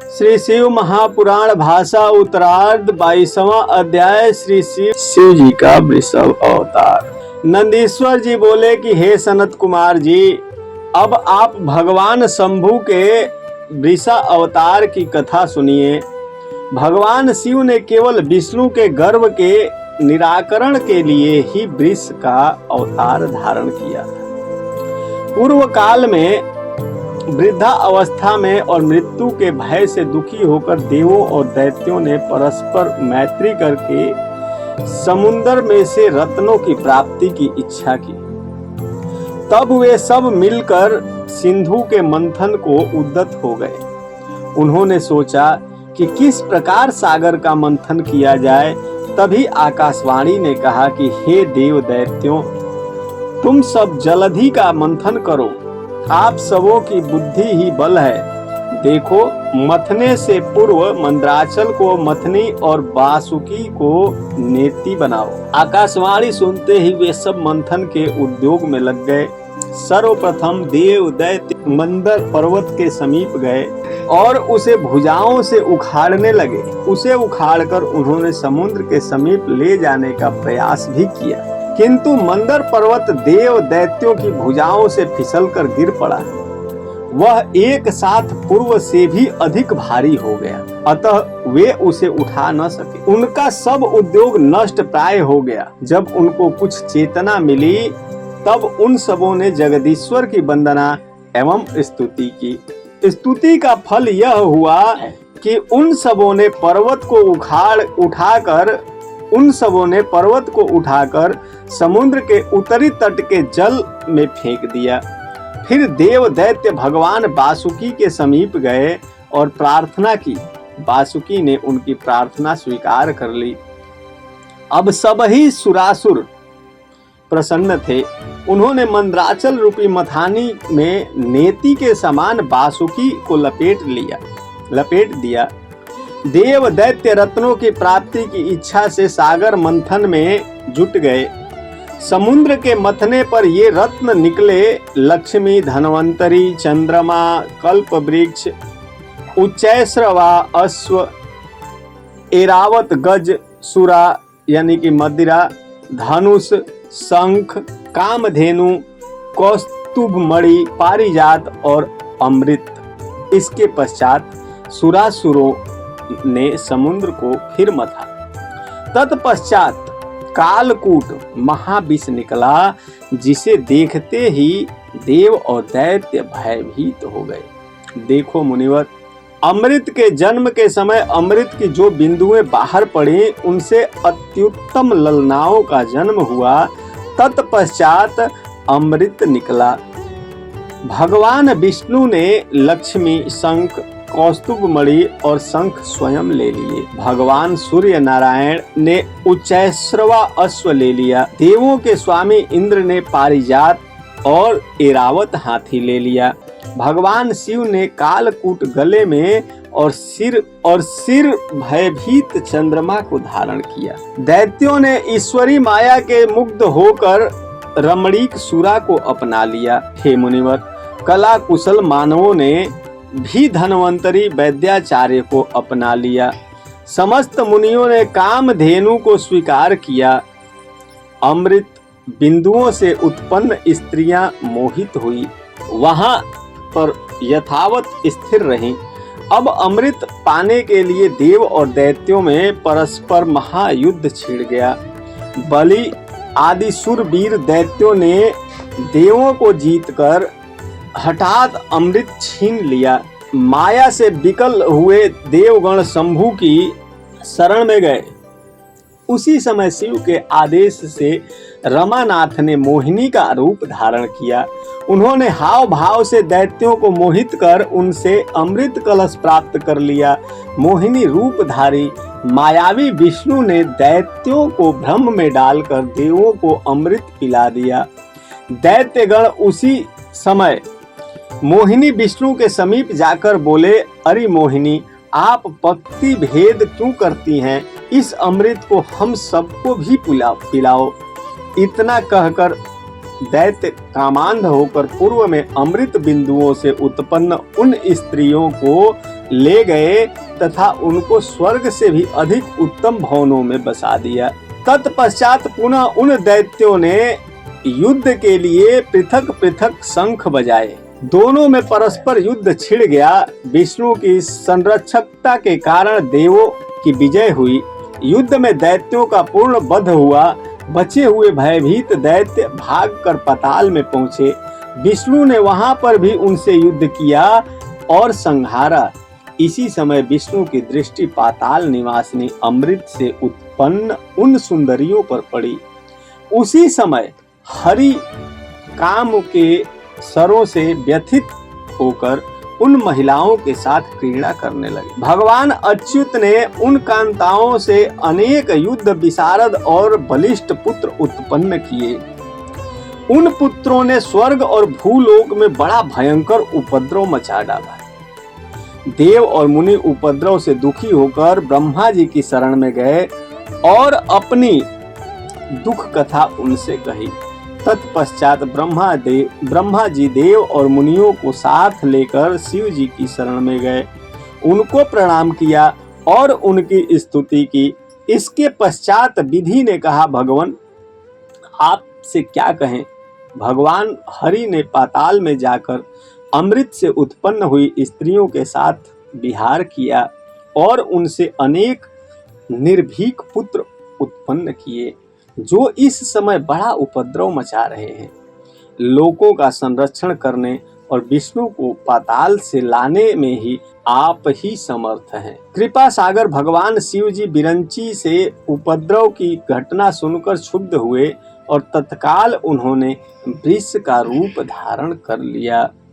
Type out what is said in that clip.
श्री शिव महापुराण भाषा उत्तरार्ध 22वां अध्याय। श्री शिव जी का वृषभ अवतार। नंदीश्वर जी बोले कि हे सनत कुमार जी, अब आप भगवान शंभु के वृषभ अवतार की कथा सुनिए। भगवान शिव ने केवल विष्णु के गर्भ के निराकरण के लिए ही वृष का अवतार धारण किया था। पूर्व काल में वृद्धा अवस्था में और मृत्यु के भय से दुखी होकर देवों और दैत्यों ने परस्पर मैत्री करके समुद्र में से रत्नों की प्राप्ति की इच्छा की। तब वे सब मिलकर सिंधु के मंथन को उद्यत हो गए। उन्होंने सोचा कि किस प्रकार सागर का मंथन किया जाए। तभी आकाशवाणी ने कहा कि हे देव दैत्यों, तुम सब जलधि का मंथन करो। आप सबों की बुद्धि ही बल है। देखो, मथने से पूर्व मंद्राचल को मथनी और बासुकी को नेति बनाओ। आकाशवाणी सुनते ही वे सब मंथन के उद्योग में लग गए। सर्वप्रथम देव दैत्य मंदर पर्वत के समीप गए और उसे भुजाओं से उखाड़ने लगे। उसे उखाड़कर उन्होंने समुद्र के समीप ले जाने का प्रयास भी किया, किंतु मंदर पर्वत देव दैत्यों की भुजाओं से फिसलकर गिर पड़ा। वह एक साथ पूर्व से भी अधिक भारी हो गया, अतः वे उसे उठा न सके। उनका सब उद्योग नष्ट प्राय हो गया। जब उनको कुछ चेतना मिली, तब उन सबों ने जगदीश्वर की वंदना एवं स्तुति की। स्तुति का फल यह हुआ कि उन सबों ने पर्वत को उठाकर समुद्र के उत्तरी तट के जल में फेंक दिया। फिर देव दैत्य भगवान बासुकी के समीप गए और प्रार्थना की। बासुकी ने उनकी प्रार्थना स्वीकार कर ली। अब सभी सुरासुर प्रसन्न थे। उन्होंने मंद्राचल रूपी मथानी में नेति के समान बासुकी को लपेट दिया। देव दैत्य रत्नों की प्राप्ति की इच्छा से सागर मंथन में जुट गए। समुद्र के मथने पर ये रत्न निकले। लक्ष्मी, धनवंतरी, चंद्रमा, कल्प वृक्ष, उच्चैश्रवा, अश्व, एरावत, गज, सुरा यानी कि मदिरा, धनुष, शंख, कामधेनु, कौस्तुभमणि, पारिजात और अमृत। इसके पश्चात सुरासुरों ने समुद्र को फिर मथा। तत्पश्चात कालकूट महाविष निकला, जिसे देखते ही देव और दैत्य भयभीत हो गए। देखो मुनिवर, अमृत के जन्म के समय अमृत की जो बिंदुएं बाहर पड़ी, उनसे अत्युत्तम ललनाओं का जन्म हुआ। तत्पश्चात अमृत निकला। भगवान विष्णु ने लक्ष्मी, शंख, कौस्तुभमणि और शंख स्वयं ले लिए। भगवान सूर्य नारायण ने उच्चैश्रवा अश्व ले लिया। देवों के स्वामी इंद्र ने पारिजात और एरावत हाथी ले लिया। भगवान शिव ने कालकूट गले में और सिर भयभीत चंद्रमा को धारण किया। दैत्यों ने ईश्वरी माया के मुग्ध होकर रमणीक सुरा को अपना लिया। हे मुनिवर, कला कुशल मानवों ने भी धनवंतरी वैद्याचार्य को अपना लिया। समस्त मुनियों ने कामधेनु को स्वीकार किया। अमृत बिंदुओं से उत्पन्न स्त्रियां मोहित हुई, वहां पर यथावत स्थिर रहीं। अब अमृत पाने के लिए देव और दैत्यों में परस्पर महायुद्ध छिड़ गया। बलि आदि सुरवीर दैत्यों ने देवों को जीतकर हठात अमृत छीन लिया। माया से विकल हुए देवगण शंभु की शरण में गए। उसी समय शिव के आदेश से रमानाथ ने मोहिनी का रूप धारण किया। उन्होंने हाव भाव से दैत्यों को मोहित कर उनसे अमृत कलश प्राप्त कर लिया। मोहिनी रूपधारी मायावी विष्णु ने दैत्यों को भ्रम में डालकर देवों को अमृत पिला दिया। दैत्यगण उसी समय मोहिनी विष्णु के समीप जाकर बोले, अरे मोहिनी, आप पक्ति भेद क्यों करती हैं? इस अमृत को हम सबको भी पिलाओ। इतना कहकर दैत्य कामांध होकर पूर्व में अमृत बिंदुओं से उत्पन्न उन स्त्रियों को ले गए तथा उनको स्वर्ग से भी अधिक उत्तम भवनों में बसा दिया। तत्पश्चात पुनः उन दैत्यों ने युद्ध के लिए पृथक पृथक शंख बजाए। दोनों में परस्पर युद्ध छिड़ गया। विष्णु की संरक्षकता के कारण देवों की विजय हुई। युद्ध में दैत्यों का पूर्ण वध हुआ। बचे हुए भयभीत दैत्य भागकर पाताल में पहुंचे। विष्णु ने वहां पर भी उनसे युद्ध किया और संहारा। इसी समय विष्णु की दृष्टि पाताल निवासिनी अमृत से उत्पन्न उन सुंदरियों पर पड़ी। उसी समय हरि काम के सरों से व्यथित होकर उन महिलाओं के साथ क्रीड़ा करने लगे। भगवान अच्युत ने उन कांताओं से अनेक युद्ध विशारद और बलिष्ठ पुत्र उत्पन्न किए। उन पुत्रों ने स्वर्ग और भूलोक में बड़ा भयंकर उपद्रव मचा डाला। देव और मुनि उपद्रव से दुखी होकर ब्रह्मा जी की शरण में गए और अपनी दुख कथा उनसे कही। तत्पश्चात ब्रह्मा जी देव और मुनियों को साथ लेकर शिव जी की शरण में गए, उनको प्रणाम किया और उनकी स्तुति की। इसके पश्चात विधि ने कहा, भगवान आपसे क्या कहें। भगवान हरि ने पाताल में जाकर अमृत से उत्पन्न हुई स्त्रियों के साथ विहार किया और उनसे अनेक निर्भीक पुत्र उत्पन्न किए, जो इस समय बड़ा उपद्रव मचा रहे हैं। लोकों का संरक्षण करने और विष्णु को पाताल से लाने में ही आप ही समर्थ हैं। कृपा सागर भगवान शिव जी बिरंची से उपद्रव की घटना सुनकर क्षुब्ध हुए और तत्काल उन्होंने वृष का रूप धारण कर लिया।